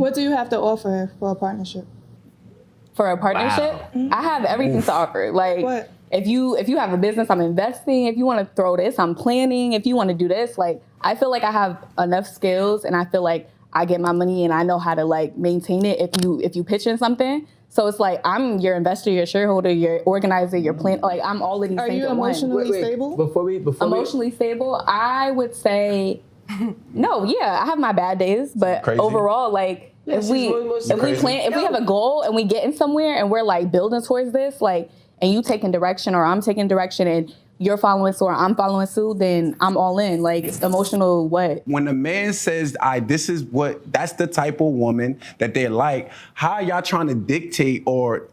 What do you have to offer for a partnership? For a partnership, I have everything to offer. Like, what? If you have a business, I'm investing. If you want to throw this, I'm planning. If you want to do this, like, I feel like I have enough skills, and I feel like I get my money and I know how to like maintain it if you pitch in something. So it's like I'm your investor, your shareholder, your organizer, your plan. Like I'm all of these things in one. Are you emotionally stable? Before emotionally stable, I would say no. Yeah, I have my bad days, but overall, like if we have a goal and we getting somewhere and we're like building towards this, like, and you taking direction or I'm taking direction and you're following suit or I'm following suit, then I'm all in. Like, emotional what? When a man says, that's the type of woman that they're like, how are y'all trying to dictate or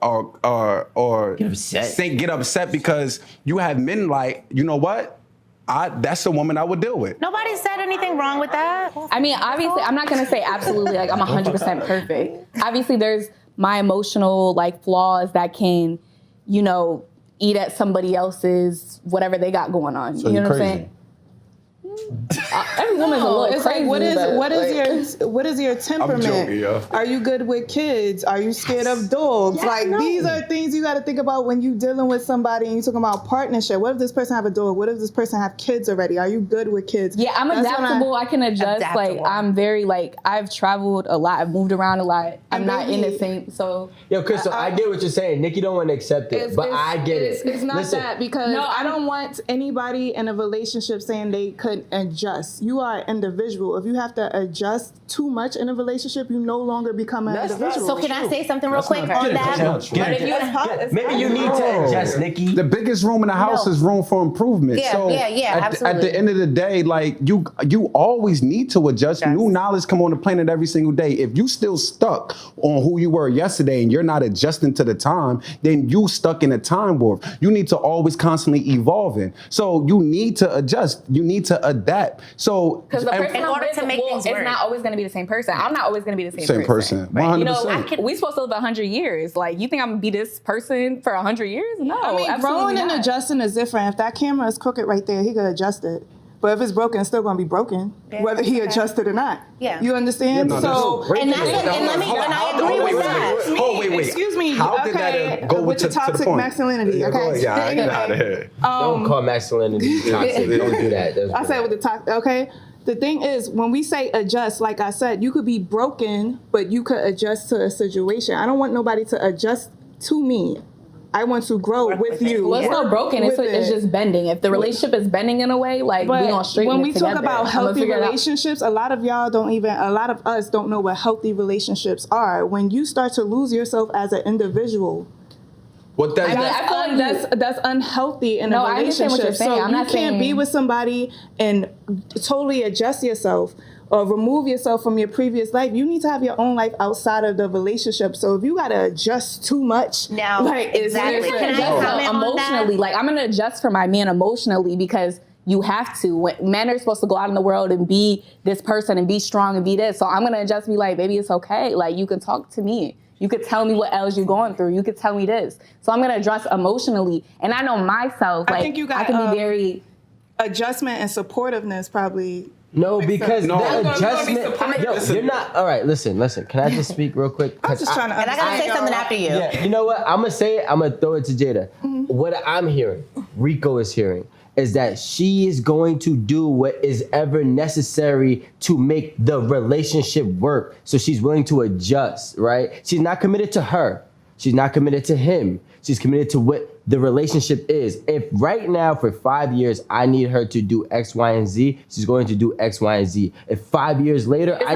get upset because you have men like, you know what? That's a woman I would deal with. Nobody said anything wrong with that. I mean, obviously, I'm not going to say absolutely, like, I'm 100% perfect. Obviously, there's my emotional, like, flaws that can, you know, eat at somebody else's whatever they got going on. So you know what I'm crazy. saying? Every woman's a little it's crazy. Like, what is your temperament? I'm joking, yo. Are you good with kids? Are you scared of dogs? These are things you got to think about when you dealing with somebody and you talking about partnership. What if this person have a dog? What if this person have kids already? Are you good with kids? Yeah, I'm adaptable. I can adjust. Like, I'm very, like, I've traveled a lot. I've moved around a lot. I'm not in the same, so. Yo, Crystal, I get what you're saying. Nikki don't want to accept it, but I get it. It's not that, because I don't want anybody in a relationship saying they could adjust. You are an individual. If you have to adjust too much in a relationship, you no longer become an individual. So can I say something real quick on that? Maybe you need to adjust, Nikki. The biggest room in the house is room for improvement. Yeah, absolutely. At the end of the day, like you always need to adjust. Yes. New knowledge come on the planet every single day. If you still stuck on who you were yesterday and you're not adjusting to the time, then you stuck in a time warp. You need to always constantly evolving. So you need to adjust. You need to adapt. So because the person in order to make things work, it's not always going to be the same person. I'm not always going to be the same person. 100%. You know, we supposed to live 100 years. Like, you think I'm going to be this person for 100 years? No, I mean, growing and adjusting is different. If that camera is crooked right there, he could adjust it. But if it's broken, it's still going to be broken, whether he adjusted or not. Yeah. You understand? And I agree with that. Oh, wait. Excuse me. How did that go with the toxic masculinity? Okay. Yeah, I get out of here. Don't call masculinity toxic. Don't do that. I said with the toxic. Okay. The thing is, when we say adjust, like I said, you could be broken, but you could adjust to a situation. I don't want nobody to adjust to me. I want to grow with you. Well, it's not broken. It's just bending. If the relationship is bending in a way, like, we gonna straighten it together. When we talk about healthy relationships, a lot of us don't know what healthy relationships are. When you start to lose yourself as an individual, what does I feel like that's unhealthy in a relationship. I understand what you're saying. So you can't be with somebody and totally adjust yourself or remove yourself from your previous life. You need to have your own life outside of the relationship. So if you gotta adjust too much, now, like, exactly. Can I comment emotionally, like, I'm gonna adjust for my man emotionally because you have to. When men are supposed to go out in the world and be this person and be strong and be this. So I'm gonna adjust and be like, baby, it's okay. Like, you can talk to me. You could tell me what else you're going through. You could tell me this. So I'm gonna adjust emotionally. And I know myself, like, I can be very adjustment and supportiveness probably. No, because the adjustment. You're not. All right, listen. Can I just speak real quick? I'm just trying to. And I gotta say something after you. Yeah, you know what? I'm gonna say it. I'm gonna throw it to Jada. Mm-hmm. What I'm hearing, Rico is hearing, is that she is going to do what is ever necessary to make the relationship work. So she's willing to adjust, right? She's not committed to her. She's not committed to him. She's committed to what the relationship is. If right now for 5 years, I need her to do X, Y, and Z, she's going to do X, Y, and Z. If 5 years later, I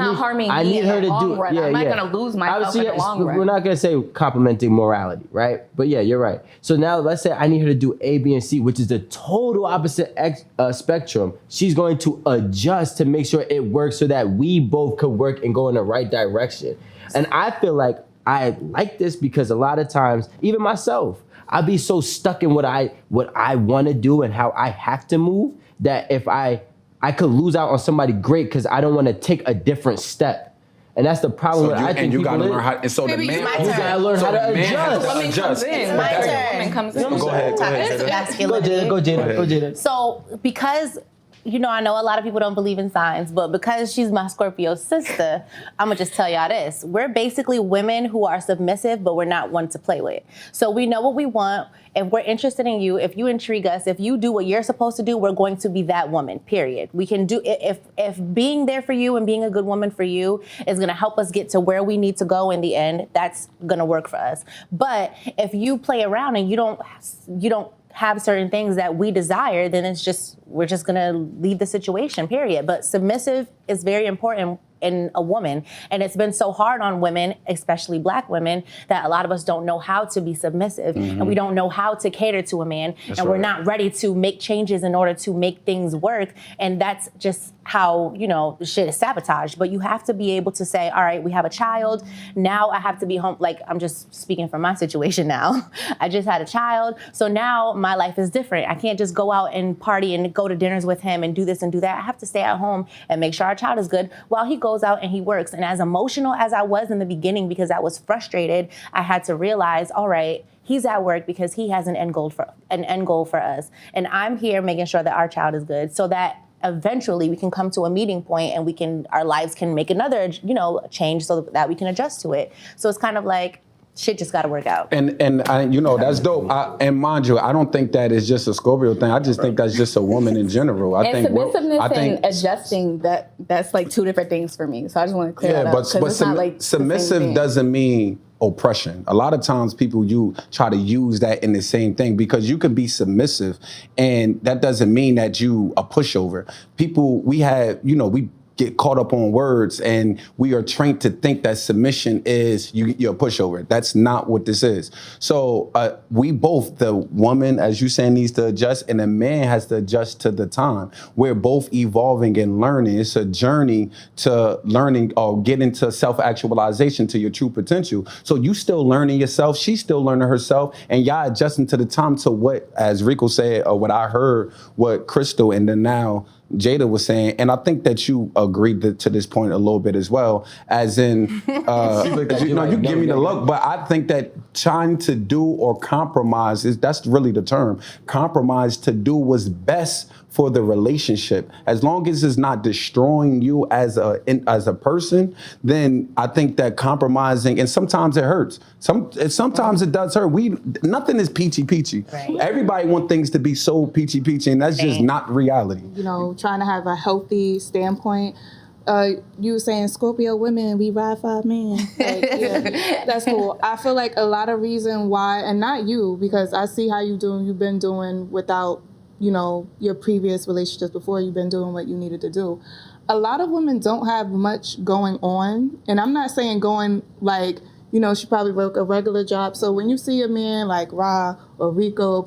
need her to do. Run. I'm not going to lose myself in the long run. We're not going to say complimenting morality, right? But yeah, you're right. So now let's say I need her to do A, B, and C, which is the total opposite spectrum. She's going to adjust to make sure it works so that we both could work and go in the right direction. And I feel like I like this because a lot of times, even myself, I'd be so stuck in what I want to do and how I have to move that if I could lose out on somebody great because I don't want to take a different step. And that's the problem. So I think you gotta learn how. And so the man, you gotta learn how to adjust. It's my turn. Comes in. Go ahead. Masculinity. Go Jada. So because I know a lot of people don't believe in signs, but because she's my Scorpio sister, I'm going to just tell y'all this. We're basically women who are submissive, but we're not one to play with. So we know what we want. If we're interested in you, if you intrigue us, if you do what you're supposed to do, we're going to be that woman, period. We can do, if being there for you and being a good woman for you is going to help us get to where we need to go in the end, that's going to work for us. But if you play around and you don't have certain things that we desire, then we're just gonna leave the situation, period. But submissive is very important in a woman. And it's been so hard on women, especially Black women, that a lot of us don't know how to be submissive and we don't know how to cater to a man. We're not ready to make changes in order to make things work. And that's just how, shit is sabotaged. But you have to be able to say, all right, we have a child. Now I have to be home. Like, I'm just speaking from my situation now. I just had a child. So now my life is different. I can't just go out and party and go to dinners with him and do this and do that. I have to stay at home and make sure our child is good while he goes out and he works. And as emotional as I was in the beginning, because I was frustrated, I had to realize, all right, he's at work because he has an end goal for us. And I'm here making sure that our child is good so that eventually we can come to a meeting point and our lives can make another, change so that we can adjust to it. So it's kind of like, shit just got to work out. And that's dope. And mind you, I don't think that is just a Scorpio thing. I just think that's just a woman in general. Submissiveness and adjusting, that's like two different things for me. So I just want to clear that up. But it's not like submissive doesn't mean oppression. A lot of times people try to use that in the same thing, because you could be submissive and that doesn't mean that you a pushover. People, we get caught up on words and we are trained to think that submission is you're a pushover. That's not what this is. So we both, the woman, as you saying, needs to adjust, and the man has to adjust to the time. We're both evolving and learning. It's a journey to learning or getting to self-actualization, to your true potential. So you still learning yourself, she's still learning herself, and y'all adjusting to the time, to what, as Rico said, or what I heard, what Crystal and then now Jada was saying, and I think that you agreed to this point a little bit as well, as in, you give me the look, but I think that trying to do or compromise, that's really the term, compromise to do what's best for the relationship. As long as it's not destroying you as a person, then I think that compromising, and sometimes it hurts. Sometimes it does hurt. Nothing is peachy peachy. Right. Everybody wants things to be so peachy peachy, and that's just not reality. Trying to have a healthy standpoint. You were saying Scorpio women, we ride 5 men. That's cool. I feel like a lot of reason why, and not you, because I see how you've been doing without your previous relationships before. You've been doing what you needed to do. A lot of women don't have much going on, and I'm not saying going like, she probably work a regular job. So when you see a man like Ra or Rico,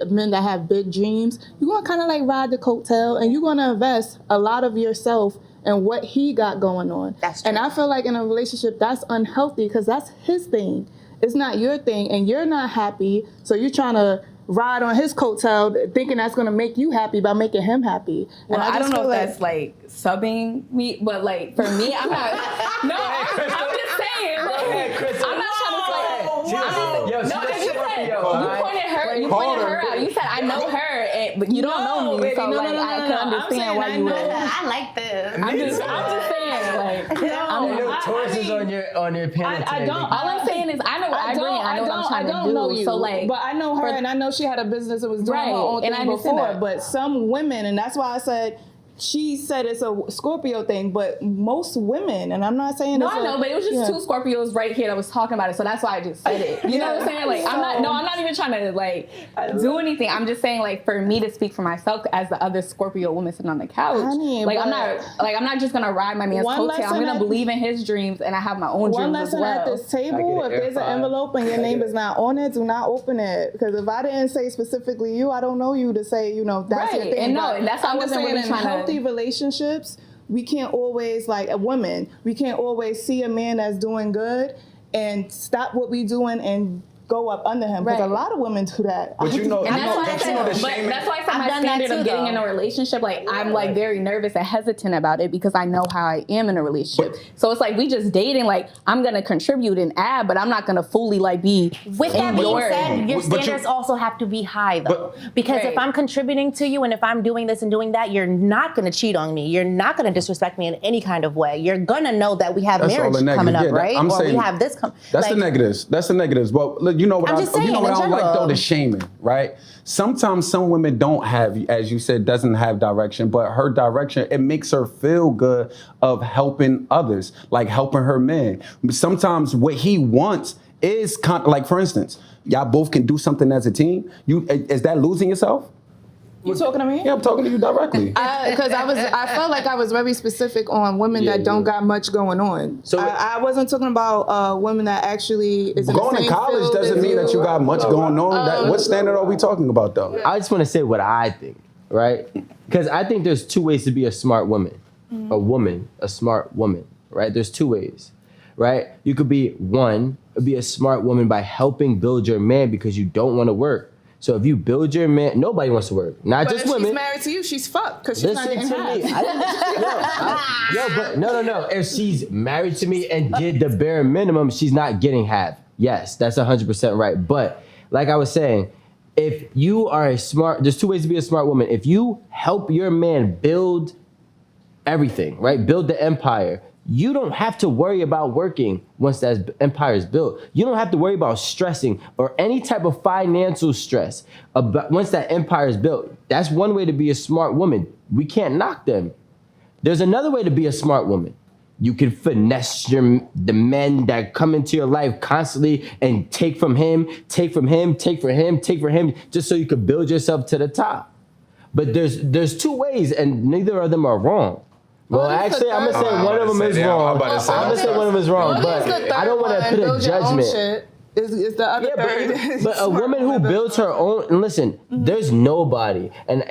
men that have big dreams, you're going to kind of like ride the coattail, and you're going to invest a lot of yourself in what he got going on. That's true. And I feel like in a relationship, that's unhealthy, because that's his thing. It's not your thing, and you're not happy, so you're trying to ride on his coattail, thinking that's going to make you happy by making him happy. Well, I don't know if that's like subbing me, but like for me, I'm not. No, I'm just saying. I'm not trying to you pointed her out. You said I know her, but you don't know me, so I can understand why you would. I like this. I'm just saying, Tauruses on your panel today. All I'm saying is I know what I agree. I know what I'm trying to do. Know you, so like, but I know her, and I know she had a business that was doing her own thing before. But some women, and that's why I said. She said it's a Scorpio thing, but most women, and I'm not saying no, I know, but it was just two Scorpios right here that was talking about it, so that's why I just said it. You know what I'm saying? Like, I'm not even trying to like do anything. I'm just saying, like, for me to speak for myself as the other Scorpio woman sitting on the couch, I'm not just gonna ride my man's coattail. I'm gonna believe in his dreams, and I have my own dreams as well. One lesson at this table: if there's an envelope and your name is not on it, do not open it, because if I didn't say specifically you, I don't know you to say that's your thing. And that's how I wasn't really trying to. Relationships, we can't always, like a woman, we can't always see a man that's doing good and stop what we doing and go up under him. Because a lot of women do that. But you know, And that's why I said, the shaming. that's why I said I've my done that standard too, of getting though. in a relationship, like I'm like very nervous and hesitant about it because I know how I am in a relationship. So it's like we just dating, like I'm gonna contribute and add, but I'm not gonna fully like be With that being your- said, your But you- standards also have to be high, though. But- Because Right. if I'm contributing to you and if I'm doing this and doing that, you're not going to cheat on me. You're not going to disrespect me in any kind of way. You're going to know that we have That's all marriage the negative. coming up, Yeah, right? I'm Or saying we have this That's the negatives. That's the negatives. But look, you know what I'm just saying, you know what in I don't like though, general. the shaming, right? Sometimes some women don't have, as you said, doesn't have direction, but her direction, it makes her feel good of helping others, like helping her man. Sometimes what he wants is like, for instance, y'all both can do something as a team. Is that losing yourself? You talking to me? Yeah, I'm talking to you directly. Because I felt like I was very specific on women that don't got much going on. So- I wasn't talking about women that actually is in the Going to same college field doesn't as mean that you got much going on. What standard are we talking about, though? I just want to say what I think, right? Because I think there's two ways to be a smart woman. A smart woman, right? There's two ways, right? You could be a smart woman by helping build your man because you don't want to work. So if you build your man, nobody wants to work, not But just if women. she's married to you, she's fucked because she's not Listen getting to me. half. But no. If she's married to me and did the bare minimum, she's not getting half. Yes, that's 100% right. But like I was saying, if you are there's two ways to be a smart woman. If you help your man build everything, right? Build the empire. You don't have to worry about working once that empire is built. You don't have to worry about stressing or any type of financial stress once that empire is built. That's one way to be a smart woman. We can't knock them. There's another way to be a smart woman. You can finesse the men that come into your life constantly and take from him, take from him, take from him, take from him, just so you can build yourself to the top. But there's two ways, and neither of them are wrong. Well, there's actually, the I'm gonna third say one. one of them is wrong. I'm gonna say one of them is wrong, Well, there's but the I don't third want to one, put a build your own judgment. shit. Is the other third. But a woman who builds her own, and listen, there's nobody, and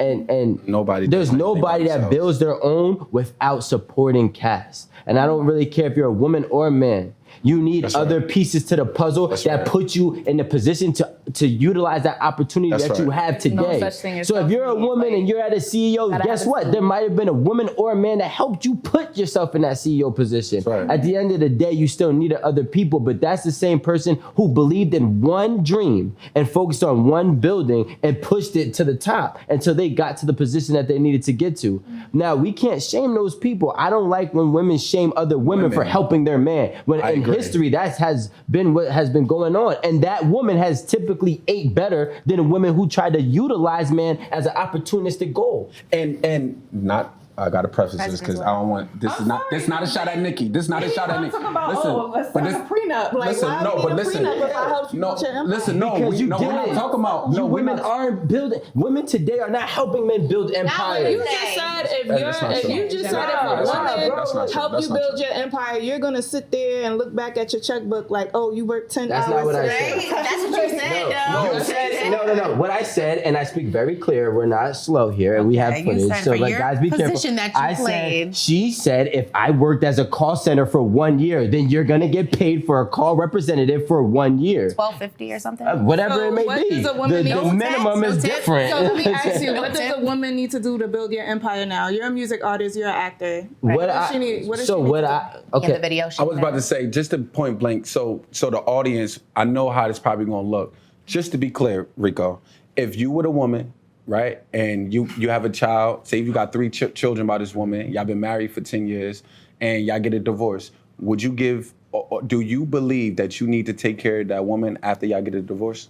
Nobody there's does anything nobody by that themselves. builds their own without supporting cast. And I don't really care if you're a woman or a man. You need other pieces to the puzzle that put you in the position to utilize that opportunity that you have today. such thing as So if you're a self-made, woman like, and you're at a CEO, gotta guess have a what? There might have been a woman or a man that helped you put yourself in that CEO position. right. At the end of the day, you still needed other people, but that's the same person who believed in one dream and focused on one building and pushed it to the top until they got to the position that they needed to get to. Now, we can't shame those people. I don't like when women shame other women for helping their man. When I in agree. history, that has been what has been going on. And that woman has typically ate better than a woman who tried to utilize man as an opportunistic goal. And not. I gotta preface this because I don't want. This is not a shot at Nikki. This is not a shot at Nikki. Talking about, let's but sign a prenup. Like, listen, why no, we but need a listen, prenup if I help you build your empire? listen, no, Because you we're not didn't. talking about. You No, we're women not. aren't building. Women today are not helping men build empires. You just said if That's not true. you just said That's if not a true. woman That's not true. help That's you not build true. your empire, you're gonna sit there and look back at your checkbook like, oh, you worked 10 That's hours not what I today. said. That's what you said, though. You said no. What I said, and I speak very clear. We're not slow here, and we have Okay, you footage. said So, for like, your guys, be careful. position that you I played. said she said if I worked as a call center for 1 year, then you're gonna get paid for a call representative for 1 year. $12.50 or something. Whatever So it may what be. does a woman need? The No minimum tax, is no tip. different. So let me ask you, what does Tip. a woman need to do to build your empire now? You're a music artist, you're an actor. What does I she need? What does so she need what to I Yeah, the okay. video. I was about to say, just to point blank, so the audience, I know how this probably gonna look. Just to be clear, Rico, if you were a woman, right, and you have a child, say you got 3 children by this woman, y'all been married for 10 years, and y'all get a divorce, would you give, or do you believe that you need to take care of that woman after y'all get a divorce?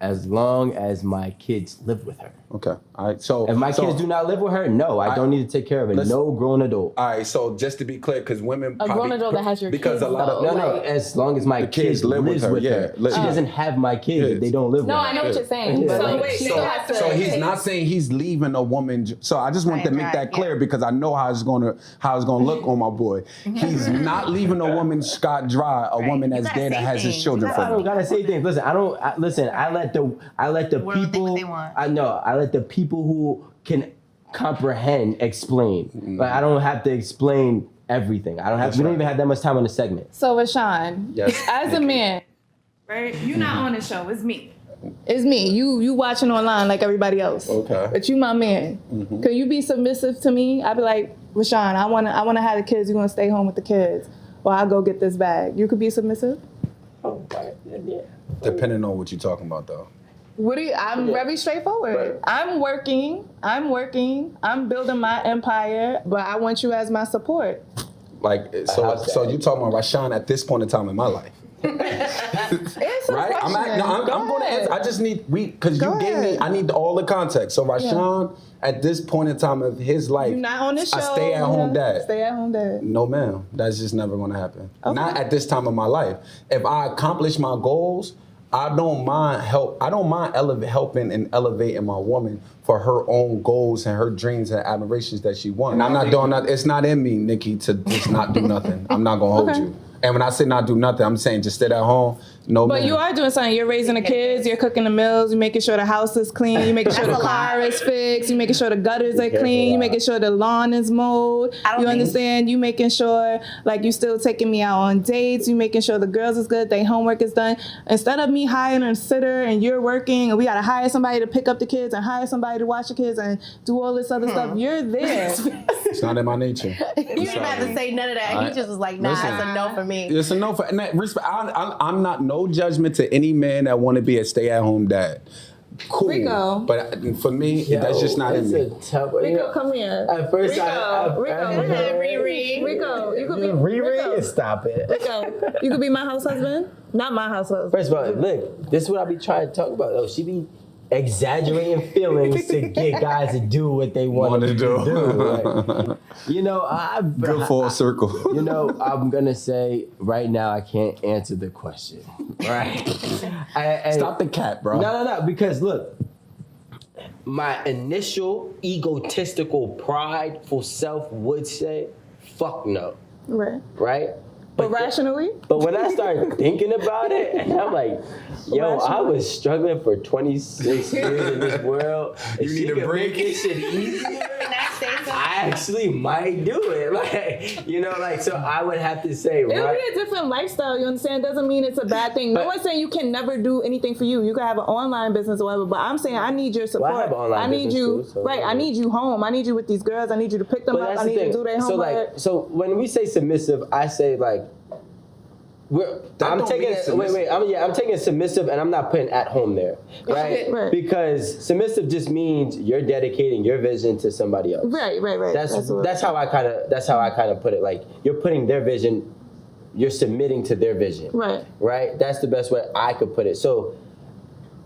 As long as my kids live with her. Okay, all right, so. If my so- kids do not live with her, no, I don't need to take care of it. Listen. No grown adult. All right, so just to be clear, because women A grown adult that has your because kids, a lot of though. No, Like- as long as my The kids live with lives her, yeah. She doesn't have my kids. Kids. They don't live No, with her. I know what you're saying. Yeah. But So like, wait, she so- still has to. So he's not saying he's leaving a woman. So I just want to make that clear yeah. because I know how it's gonna look on my boy. He's not leaving a woman scot dry. A woman You that's gotta there that say has his things. children You for I don't him. gotta say things. Listen, I let the world think people. what they want. I know. I let the people who can comprehend explain. But I don't have to explain everything. I don't have. That's We don't right. even have that much time on the segment. So Rashawn, Yes. as a man, Right? You're not on the show. It's me. It's me. You watching online like everybody else. Okay. But you my man. Could you be submissive to me? I'd be like, Rashawn, I wanna have the kids. You gonna stay home with the kids, or I'll go get this bag. You could be submissive. Oh, right. Yeah. Depending on what you're talking about, though. I'm very straightforward. Right. I'm working. I'm building my empire, but I want you as my support. Like, so you talking about Rashawn at this point in time in my life? It's a Right? I'm question. going to ahead. answer. I just need, because you Go gave me, ahead. I need all the context. So Rashawn, at this point in time of his life, You're not on the show. a stay-at-home dad. Stay-at-home dad. No, ma'am. That's just never going to happen. Okay. Not at this time of my life. If I accomplish my goals, I don't mind helping and elevating my woman for her own goals and her dreams and admirations that she wants. And I'm not doing that. It's not in me, Nikki, to just not do nothing. I'm not gonna hold Okay. you. And when I say not do nothing, I'm saying just sit at home. No, But ma'am. you are doing something. You're raising the kids. You're cooking the meals. You're making sure the house is clean. You're making sure the That's a car lot. is fixed. You're making sure the gutters are careful, clean. You're Rob. making sure the lawn is mowed. I don't You think- understand? You making sure like you still taking me out on dates. You making sure the girls is good. Their homework is done. Instead of me hiring a sitter and you're working and we gotta hire somebody to pick up the kids and hire somebody to watch the kids and do all this other stuff, you're there. It's not in my nature. You didn't have to say none of that. He just was like, nah, Listen. it's a no for me. It's a no for and that respect. I'm not no judgment to any man that want to be a stay-at-home dad. Cool, Rico. but for me, that's just not in me. It's a tough. Rico, come here. At first, Rico, I Rico, Riri. Rico, you could be Riri, Rico. stop it. Rico, you could be my house husband. Not my house husband. First of all, look, this is what I be trying to talk about. Oh, she be exaggerating feelings to get guys to do what they want to do. Like, you know, Good full circle. You know, I'm gonna say right now I can't answer the question. Right? Stop the cat, bro. No, because look, my initial egotistical, prideful self would say, "Fuck no," Right. right? But rationally? But when I started thinking about it, and I'm like, yo, I was struggling for 26 years in this world. You need a break? Make this shit easier. I actually might do it. Like, you know, like, so I would have to say, It'll right? be a different lifestyle, you understand? Doesn't mean it's a bad thing. No But- one's saying you can never do anything for you. You can have an online business or whatever, but I'm saying I need your support. Well, I have an online need business you, too, so- right, I need you home. I need you with these girls. I need you to pick them But up. that's I the need you thing. to do their So homework. like, so when we say submissive, I say like, I'm don't taking mean it. submissive. I'm taking submissive, and I'm not putting at home there, right? Right. Because submissive just means you're dedicating your vision to somebody else. Right. That's how I kind of put it. Like you're putting their vision, you're submitting to their vision. Right. Right. That's the best way I could put it. So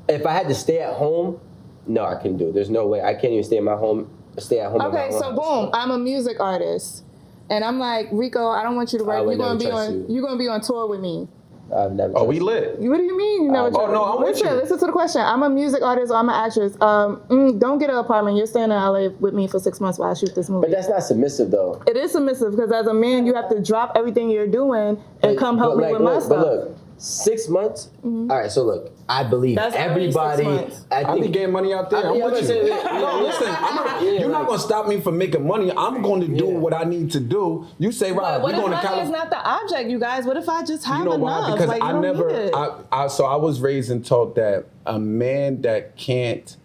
if I had to stay at home, no, I couldn't do it. There's no way. I can't even stay at home. In my Okay, own so house. boom, I'm a music artist. And I'm like, Rico, I don't want you to I write. would You're never gonna be trust on. you. You're gonna be on tour with me. I've never. Oh, we trusted lit. What do you mean? You never. Oh, no, I'm with listen, you. listen to the question. I'm a music artist or I'm an actress. Don't get an apartment. You're staying in LA with me for 6 months while I shoot this movie. But that's not submissive though. It is submissive because as a man, you have to drop everything you're doing and come help But me with my look, stuff. But look, 6 months. All right, so look, I believe That's only 6 everybody. months. I be getting money out there. I'm with you. No, listen, you're not gonna stop me from making money. I'm going to do what I need to do. You say, But Rob, what we're if going to money is California. not the object, you guys? What if I just have You know enough? why? Because like, you I don't never. need it. So I was raised and taught that a man that can't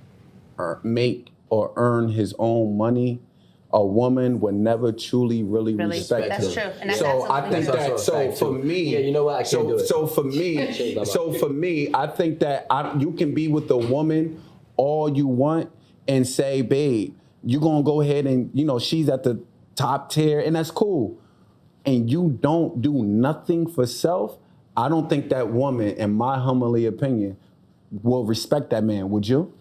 make or earn his own money, a woman would never truly really respect That's him. true. And that's So I absolutely think true. that. That's So also a fact, for too. me, Yeah, you know what? I can't do it. So for me, I think that you can be with a woman all you want and say, babe, you're gonna go ahead and she's at the top tier, and that's cool. And you don't do nothing for self. I don't think that woman, in my humbly opinion, will respect that man. Would you?